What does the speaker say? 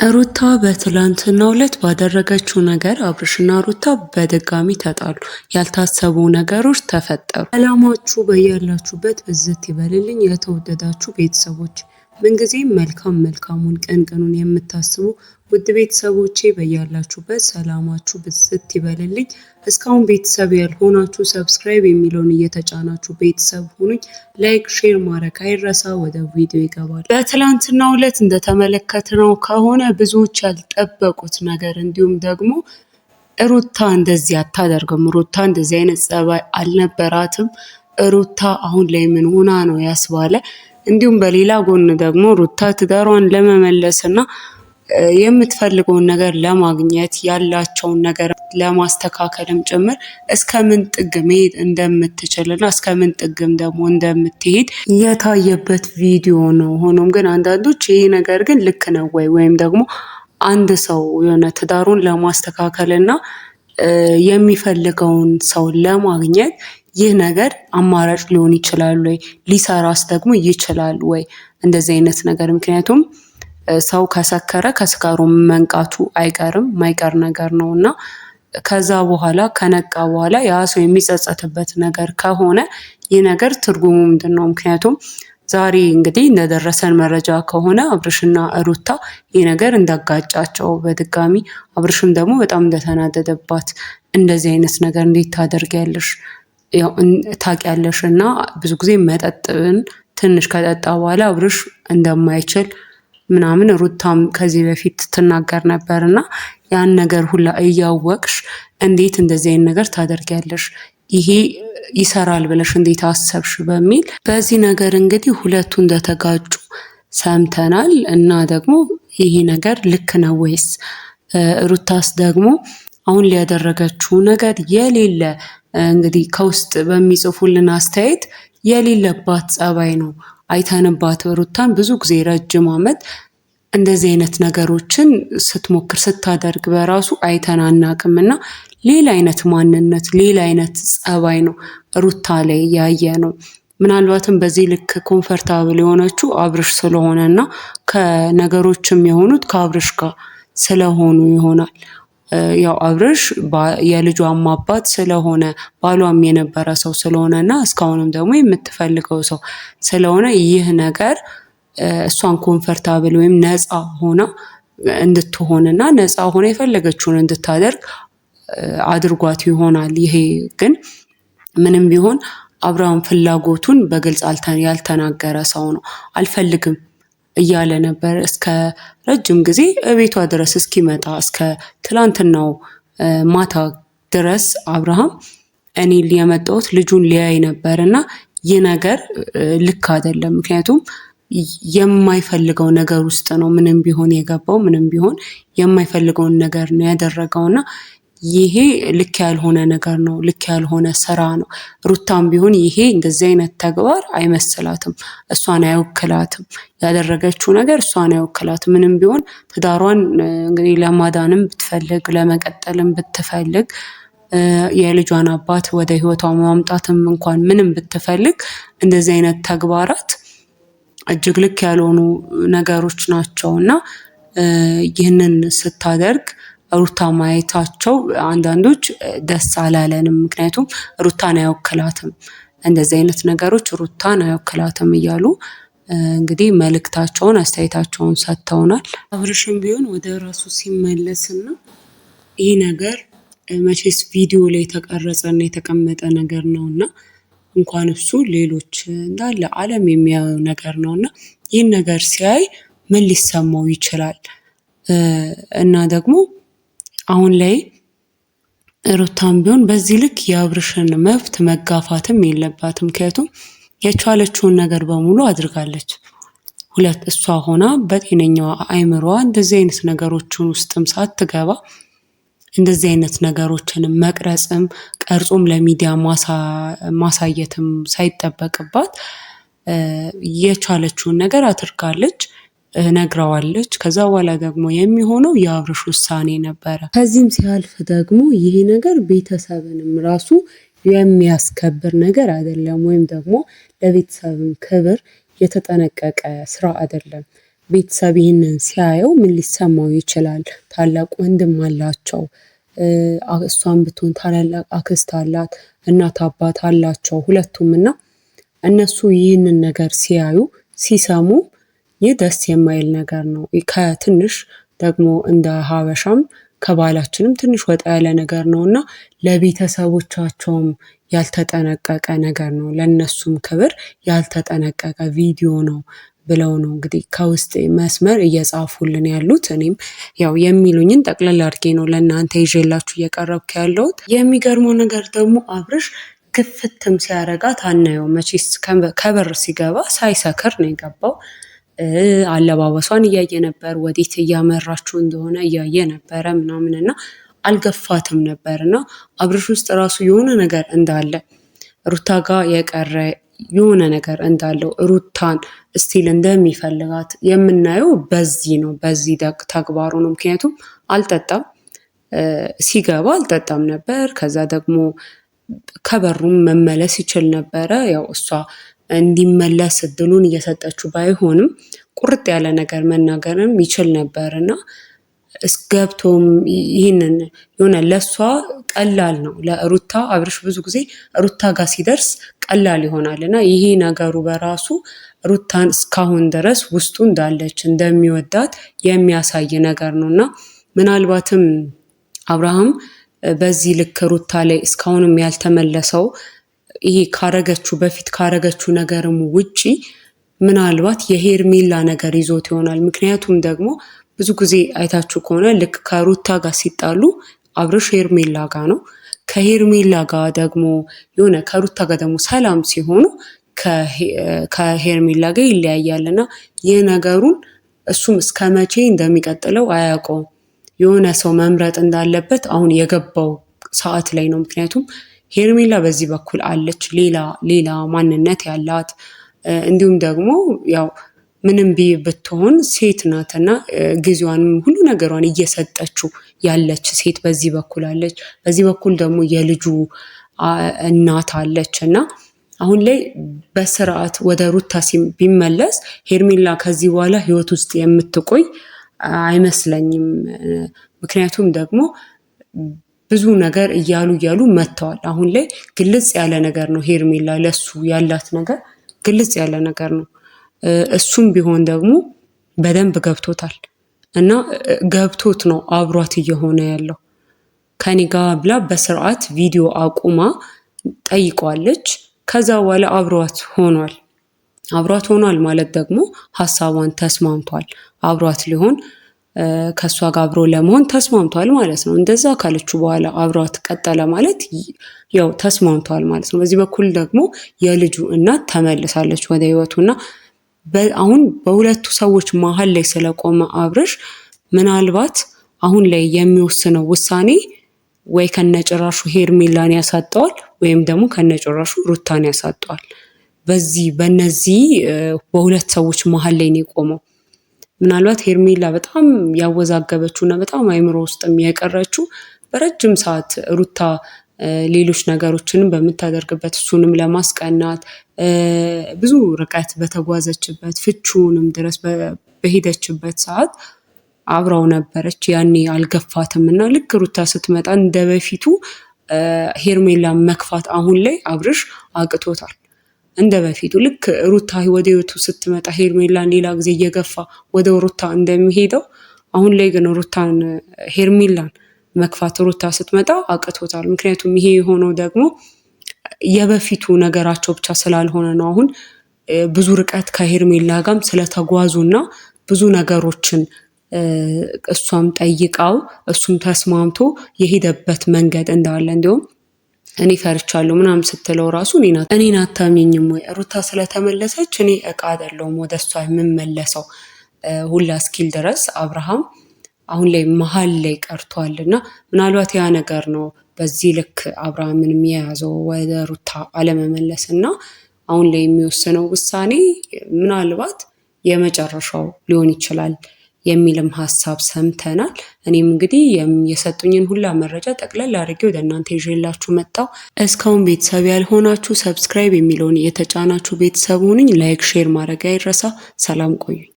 ሩታ በትላንትናው ዕለት ባደረገችው ነገር አብርሽና ሩታ በድጋሚ ተጣሉ። ያልታሰቡ ነገሮች ተፈጠሩ። ሰላማችሁ በያላችሁበት ብዝት ይበልልኝ። የተወደዳችሁ ቤተሰቦች ምንጊዜም መልካሙን ቀኑን የምታስቡ ውድ ቤተሰቦቼ በያላችሁበት ሰላማችሁ ብዝት ይበልልኝ። እስካሁን ቤተሰብ ያልሆናችሁ ሰብስክራይብ የሚለውን እየተጫናችሁ ቤተሰብ ሁኑኝ። ላይክ ሼር ማድረግ አይረሳ። ወደ ቪዲዮ ይገባል። በትላንትናው ዕለት እንደተመለከትነው ከሆነ ብዙዎች ያልጠበቁት ነገር እንዲሁም ደግሞ ሩታ እንደዚህ አታደርግም፣ ሩታ እንደዚህ አይነት ጸባይ አልነበራትም፣ ሩታ አሁን ላይ ምን ሆና ነው ያስባለ። እንዲሁም በሌላ ጎን ደግሞ ሩታ ትዳሯን ለመመለስና የምትፈልገውን ነገር ለማግኘት ያላቸውን ነገር ለማስተካከልም ጭምር እስከምን ጥግ መሄድ እንደምትችልና እስከምን ጥግም ደግሞ እንደምትሄድ የታየበት ቪዲዮ ነው። ሆኖም ግን አንዳንዶች ይሄ ነገር ግን ልክ ነው ወይም ደግሞ አንድ ሰው የሆነ ትዳሩን ለማስተካከልና የሚፈልገውን ሰው ለማግኘት ይህ ነገር አማራጭ ሊሆን ይችላል ወይ? ሊሰራስ ደግሞ ይችላል ወይ? እንደዚህ አይነት ነገር ምክንያቱም ሰው ከሰከረ ከስካሩ መንቃቱ አይቀርም፣ ማይቀር ነገር ነውና ከዛ በኋላ ከነቃ በኋላ ያ ሰው የሚጸጸትበት ነገር ከሆነ ይህ ነገር ትርጉሙ ምንድነው? ምክንያቱም ዛሬ እንግዲህ እንደደረሰን መረጃ ከሆነ አብርሽና ሩታ ይህ ነገር እንዳጋጫቸው በድጋሚ አብርሽም ደግሞ በጣም እንደተናደደባት እንደዚህ አይነት ነገር እንዴት ታደርጊያለሽ? ያው ታውቂያለሽ እና ብዙ ጊዜ መጠጥን ትንሽ ከጠጣ በኋላ አብርሽ እንደማይችል ምናምን ሩታም ከዚህ በፊት ትናገር ነበርና ያን ነገር ሁላ እያወቅሽ እንዴት እንደዚህ አይነት ነገር ታደርጊያለሽ? ይሄ ይሰራል ብለሽ እንዴት አሰብሽ? በሚል በዚህ ነገር እንግዲህ ሁለቱ እንደተጋጩ ሰምተናል። እና ደግሞ ይሄ ነገር ልክ ነው ወይስ? ሩታስ ደግሞ አሁን ሊያደረገችው ነገር የሌለ እንግዲህ ከውስጥ በሚጽፉልን አስተያየት የሌለባት ጸባይ ነው። አይተንባት ሩታን ብዙ ጊዜ ረጅም ዓመት እንደዚህ አይነት ነገሮችን ስትሞክር ስታደርግ በራሱ አይተን አናቅም እና ሌላ አይነት ማንነት ሌላ አይነት ጸባይ ነው ሩታ ላይ ያየ ነው። ምናልባትም በዚህ ልክ ኮምፈርታብል የሆነችው አብርሽ ስለሆነ እና ከነገሮችም የሆኑት ከአብርሽ ጋር ስለሆኑ ይሆናል። ያው አብርሽ የልጇም አባት ስለሆነ ባሏም የነበረ ሰው ስለሆነ እና እስካሁንም ደግሞ የምትፈልገው ሰው ስለሆነ ይህ ነገር እሷን ኮምፈርታብል ወይም ነፃ ሆና እንድትሆንና ነፃ ሆና የፈለገችውን እንድታደርግ አድርጓት ይሆናል። ይሄ ግን ምንም ቢሆን አብርሃም ፍላጎቱን በግልጽ ያልተናገረ ሰው ነው። አልፈልግም እያለ ነበር እስከ ረጅም ጊዜ እቤቷ ድረስ እስኪመጣ እስከ ትላንትናው ማታ ድረስ አብርሃም እኔ የመጣሁት ልጁን ሊያይ ነበርና ይህ ነገር ልክ አይደለም። ምክንያቱም የማይፈልገው ነገር ውስጥ ነው ምንም ቢሆን የገባው፣ ምንም ቢሆን የማይፈልገውን ነገር ነው ያደረገውና ይሄ ልክ ያልሆነ ነገር ነው፣ ልክ ያልሆነ ስራ ነው። ሩታም ቢሆን ይሄ እንደዚህ አይነት ተግባር አይመስላትም፣ እሷን አይወክላትም። ያደረገችው ነገር እሷን አይወክላትም። ምንም ቢሆን ትዳሯን እንግዲህ ለማዳንም ብትፈልግ ለመቀጠልም ብትፈልግ የልጇን አባት ወደ ህይወቷ ማምጣትም እንኳን ምንም ብትፈልግ እንደዚህ አይነት ተግባራት እጅግ ልክ ያልሆኑ ነገሮች ናቸውና ይህንን ስታደርግ ሩታ ማየታቸው አንዳንዶች ደስ አላለንም። ምክንያቱም ሩታን አይወክላትም፣ እንደዚህ አይነት ነገሮች ሩታን አይወክላትም እያሉ እንግዲህ መልእክታቸውን አስተያየታቸውን ሰጥተውናል። አብርሽም ቢሆን ወደ ራሱ ሲመለስና ይህ ነገር መቼስ ቪዲዮ ላይ የተቀረጸና የተቀመጠ ነገር ነውና እንኳን እሱ ሌሎች እንዳለ ዓለም የሚያየው ነገር ነውና ይህን ነገር ሲያይ ምን ሊሰማው ይችላል? እና ደግሞ አሁን ላይ ሩታም ቢሆን በዚህ ልክ የአብርሽን መብት መጋፋትም የለባትም። ምክንያቱም የቻለችውን ነገር በሙሉ አድርጋለች። እሷ ሆና በጤነኛዋ አይምሮዋ እንደዚህ አይነት ነገሮችን ውስጥም ሳትገባ እንደዚህ አይነት ነገሮችን መቅረጽም ቀርጾም ለሚዲያ ማሳየትም ሳይጠበቅባት የቻለችውን ነገር አድርጋለች፣ ነግረዋለች። ከዛ በኋላ ደግሞ የሚሆነው የአብርሽ ውሳኔ ነበረ። ከዚህም ሲያልፍ ደግሞ ይሄ ነገር ቤተሰብንም ራሱ የሚያስከብር ነገር አይደለም፣ ወይም ደግሞ ለቤተሰብም ክብር የተጠነቀቀ ስራ አይደለም። ቤተሰብ ይህንን ሲያየው ምን ሊሰማው ይችላል? ታላቅ ወንድም አላቸው፣ እሷን ብትሆን ታላላቅ አክስት አላት፣ እናት አባት አላቸው ሁለቱም እና እነሱ ይህንን ነገር ሲያዩ ሲሰሙ ይህ ደስ የማይል ነገር ነው። ከትንሽ ደግሞ እንደ ሀበሻም ከባህላችንም ትንሽ ወጣ ያለ ነገር ነው እና ለቤተሰቦቻቸውም ያልተጠነቀቀ ነገር ነው፣ ለእነሱም ክብር ያልተጠነቀቀ ቪዲዮ ነው ብለው ነው እንግዲህ ከውስጥ መስመር እየጻፉልን ያሉት። እኔም ያው የሚሉኝን ጠቅለል አድርጌ ነው ለእናንተ ይዤላችሁ እየቀረብኩ ያለሁት። የሚገርመው ነገር ደግሞ አብርሽ ግፍትም ሲያረጋት አናየው። መቼስ ከበር ሲገባ ሳይሰክር ነው የገባው። አለባበሷን እያየ ነበር፣ ወዴት እያመራችሁ እንደሆነ እያየ ነበረ ምናምን እና አልገፋትም ነበር እና አብርሽ ውስጥ ራሱ የሆነ ነገር እንዳለ ሩታ ጋር የቀረ የሆነ ነገር እንዳለው ሩታን ስቲል እንደሚፈልጋት የምናየው በዚህ ነው፣ በዚህ ተግባሩ ነው። ምክንያቱም አልጠጣም፣ ሲገባ አልጠጣም ነበር። ከዛ ደግሞ ከበሩም መመለስ ይችል ነበረ። ያው እሷ እንዲመለስ እድሉን እየሰጠችው ባይሆንም ቁርጥ ያለ ነገር መናገርም ይችል ነበር እና እስገብቶም ይህንን የሆነ ለእሷ ቀላል ነው። ለሩታ አብርሽ ብዙ ጊዜ ሩታ ጋር ሲደርስ ቀላል ይሆናል እና ይሄ ነገሩ በራሱ ሩታን እስካሁን ድረስ ውስጡ እንዳለች እንደሚወዳት የሚያሳይ ነገር ነው እና ምናልባትም አብርሃም በዚህ ልክ ሩታ ላይ እስካሁንም ያልተመለሰው ይሄ ካረገችው በፊት ካረገችው ነገርም ውጪ ምናልባት የሄርሜላ ነገር ይዞት ይሆናል። ምክንያቱም ደግሞ ብዙ ጊዜ አይታችሁ ከሆነ ልክ ከሩታ ጋር ሲጣሉ አብርሽ ሄርሜላ ጋር ነው፣ ከሄርሜላ ጋር ደግሞ የሆነ ከሩታ ጋር ደግሞ ሰላም ሲሆኑ ከሄርሜላ ጋር ይለያያል እና ይህ ነገሩን እሱም እስከ መቼ እንደሚቀጥለው አያውቀውም። የሆነ ሰው መምረጥ እንዳለበት አሁን የገባው ሰዓት ላይ ነው። ምክንያቱም ሄርሜላ በዚህ በኩል አለች፣ ሌላ ማንነት ያላት እንዲሁም ደግሞ ያው ምንም ብትሆን ሴት ናትና ጊዜዋንም ሁሉ ነገሯን እየሰጠችው ያለች ሴት በዚህ በኩል አለች። በዚህ በኩል ደግሞ የልጁ እናት አለች እና አሁን ላይ በስርዓት ወደ ሩታ ቢመለስ ሄርሜላ ከዚህ በኋላ ህይወት ውስጥ የምትቆይ አይመስለኝም። ምክንያቱም ደግሞ ብዙ ነገር እያሉ መጥተዋል። አሁን ላይ ግልጽ ያለ ነገር ነው። ሄርሜላ ለሱ ያላት ነገር ግልጽ ያለ ነገር ነው። እሱም ቢሆን ደግሞ በደንብ ገብቶታል እና ገብቶት ነው አብሯት እየሆነ ያለው። ከኔ ጋር ብላ በስርዓት ቪዲዮ አቁማ ጠይቋለች። ከዛ በኋላ አብሯት ሆኗል ማለት ደግሞ ሀሳቧን ተስማምቷል። አብሯት ሊሆን ከሷ ጋር አብሮ ለመሆን ተስማምቷል ማለት ነው። እንደዛ ካለችው በኋላ አብሯት ቀጠለ ማለት ያው ተስማምቷል ማለት ነው። በዚህ በኩል ደግሞ የልጁ እናት ተመልሳለች ወደ ህይወቱና አሁን በሁለቱ ሰዎች መሀል ላይ ስለቆመ አብርሽ ምናልባት አሁን ላይ የሚወስነው ውሳኔ ወይ ከነጭራሹ ሄርሜላን ያሳጠዋል ወይም ደግሞ ከነጭራሹ ሩታን ያሳጠዋል። በነዚህ በሁለት ሰዎች መሀል ላይ ነው የቆመው። ምናልባት ሄርሜላ በጣም ያወዛገበችው እና በጣም አይምሮ ውስጥም የቀረችው በረጅም ሰዓት ሩታ ሌሎች ነገሮችንም በምታደርግበት እሱንም ለማስቀናት ብዙ ርቀት በተጓዘችበት ፍቹንም ድረስ በሄደችበት ሰዓት አብራው ነበረች። ያኔ አልገፋትም እና ልክ ሩታ ስትመጣ እንደበፊቱ ሄርሜላ መክፋት አሁን ላይ አብርሽ አቅቶታል። እንደበፊቱ ልክ ሩታ ወደ ህይወቱ ስትመጣ ሄርሜላን ሌላ ጊዜ እየገፋ ወደ ሩታ እንደሚሄደው አሁን ላይ ግን ሄርሜላን መክፋት ሩታ ስትመጣ አቅቶታል። ምክንያቱም ይሄ የሆነው ደግሞ የበፊቱ ነገራቸው ብቻ ስላልሆነ ነው። አሁን ብዙ ርቀት ከሄርሜላ ጋርም ስለተጓዙና ብዙ ነገሮችን እሷም ጠይቃው እሱም ተስማምቶ የሄደበት መንገድ እንዳለ እንዲሁም እኔ ፈርቻለሁ ምናምን ስትለው ራሱ እኔን አታምኚኝም ወይ ሩታ ስለተመለሰች እኔ እቃ አይደለሁም ወደ እሷ የምመለሰው ሁላ እስኪል ድረስ አብርሃም አሁን ላይ መሀል ላይ ቀርቷል እና ምናልባት ያ ነገር ነው በዚህ ልክ አብርሃምንም የያዘው ወደ ሩታ አለመመለስ እና አሁን ላይ የሚወስነው ውሳኔ ምናልባት የመጨረሻው ሊሆን ይችላል የሚልም ሀሳብ ሰምተናል። እኔም እንግዲህ የሰጡኝን ሁላ መረጃ ጠቅለል አድርጌ ወደ እናንተ ይዤላችሁ መጣሁ። እስካሁን ቤተሰብ ያልሆናችሁ ሰብስክራይብ የሚለውን የተጫናችሁ ቤተሰብ ሁኑኝ። ላይክ ሼር ማድረግ አይረሳ። ሰላም ቆዩ።